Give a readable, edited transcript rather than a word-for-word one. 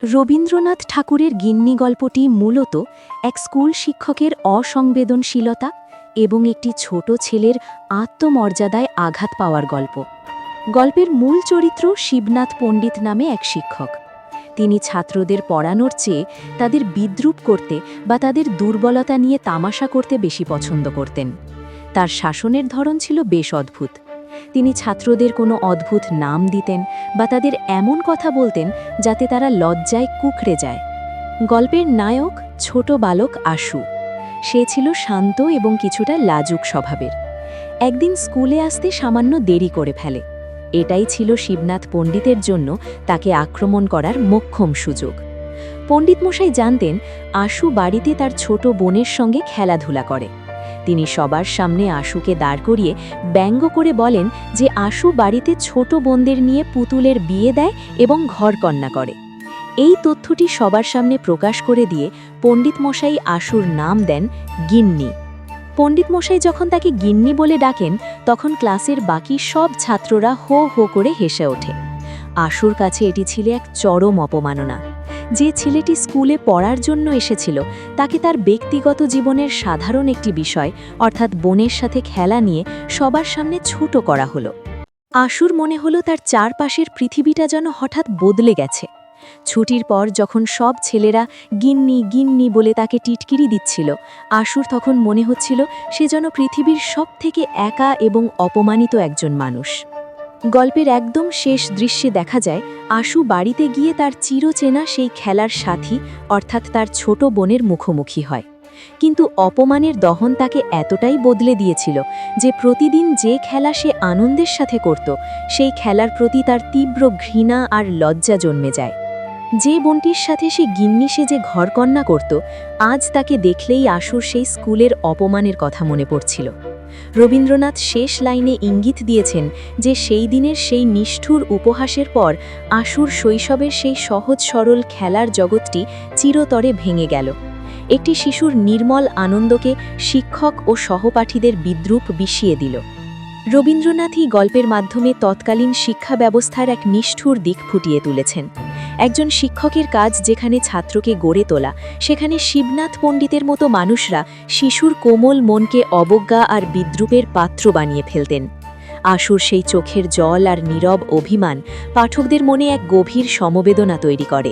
রবীন্দ্রনাথ ঠাকুরের গিন্নি গল্পটি মূলত এক স্কুল শিক্ষকের অসংবেদনশীলতা এবং একটি ছোট ছেলের আত্মমর্যাদায় আঘাত পাওয়ার গল্প। গল্পের মূল চরিত্র শিবনাথ পণ্ডিত নামে এক শিক্ষক। তিনি ছাত্রদের পড়ানোর চেয়ে তাদের বিদ্রূপ করতে বা তাদের দুর্বলতা নিয়ে তামাশা করতে বেশি পছন্দ করতেন। তার শাসনের ধরন ছিল বেশ অদ্ভুত। তিনি ছাত্রদের কোনো অদ্ভুত নাম দিতেন বা তাদের এমন কথা বলতেন যাতে তারা লজ্জায় কুঁকড়ে যায়। গল্পের নায়ক ছোট বালক আশু। সে ছিল শান্ত এবং কিছুটা লাজুক স্বভাবের। একদিন স্কুলে আসতে সামান্য দেরি করে ফেলে। এটাই ছিল শিবনাথ পণ্ডিতের জন্য তাকে আক্রমণ করার মোক্ষম সুযোগ। পণ্ডিত মশাই জানতেন আশু বাড়িতে তার ছোট বোনের সঙ্গে খেলাধুলা করে। তিনি সবার সামনে আশুকে দাঁড় করিয়ে ব্যঙ্গ করে বলেন যে আশু বাড়িতে ছোট বোনদের নিয়ে পুতুলের বিয়ে দেয় এবং ঘরকন্না করে। এই তথ্যটি সবার সামনে প্রকাশ করে দিয়ে পণ্ডিত মশাই আশুর নাম দেন গিন্নি। পণ্ডিত মশাই যখন তাকে গিন্নি বলে ডাকেন তখন ক্লাসের বাকি সব ছাত্ররা হো হো করে হেসে ওঠে। আশুর কাছে এটি ছিল এক চরম অপমাননা। যে ছেলেটি স্কুলে পড়ার জন্য এসেছিল তাকে তার ব্যক্তিগত জীবনের সাধারণ একটি বিষয় অর্থাৎ বোনের সাথে খেলা নিয়ে সবার সামনে ছোট করা হলো। আশুর মনে হলো তার চারপাশের পৃথিবীটা যেন হঠাৎ বদলে গেছে। ছুটির পর যখন সব ছেলেরা গিন্নি গিন্নি বলে তাকে টিটকিরি দিচ্ছিল, আশুর তখন মনে হচ্ছিল সে যেন পৃথিবীর সবথেকে একা এবং অপমানিত একজন মানুষ। গল্পের একদম শেষ দৃশ্যে দেখা যায় আশু বাড়িতে গিয়ে তার চিরচেনা সেই খেলার সাথী অর্থাৎ তার ছোট বোনের মুখোমুখি হয়। কিন্তু অপমানের দহন তাকে এতটাই বদলে দিয়েছিল যে প্রতিদিন যে খেলা সে আনন্দের সাথে করত সেই খেলার প্রতি তার তীব্র ঘৃণা আর লজ্জা জন্মে যায়। যে বোনটির সাথে সে গিন্নি সেজে ঘরকন্না করত, আজ তাকে দেখলেই আশুর সেই স্কুলের অপমানের কথা মনে পড়ছিল। রবীন্দ্রনাথ শেষ লাইনে ইঙ্গিত দিয়েছেন যে সেই দিনের সেই নিষ্ঠুর উপহাসের পর আশুর শৈশবের সেই সহজ সরল খেলার জগৎটি চিরতরে ভেঙে গেল। একটি শিশুর নির্মল আনন্দকে শিক্ষক ও সহপাঠীদের বিদ্রূপ বিষিয়ে দিল। রবীন্দ্রনাথই গল্পের মাধ্যমে তৎকালীন শিক্ষা ব্যবস্থার এক নিষ্ঠুর দিক ফুটিয়ে তুলেছেন। একজন শিক্ষকের কাজ যেখানে ছাত্রকে গড়ে তোলা, সেখানে শিবনাথ পণ্ডিতের মতো মানুষরা শিশুর কোমল মনকে অবজ্ঞা আর বিদ্রূপের পাত্র বানিয়ে ফেলতেন। আশুর সেই চোখের জল আর নীরব অভিমান পাঠকদের মনে এক গভীর সমবেদনা তৈরি করে।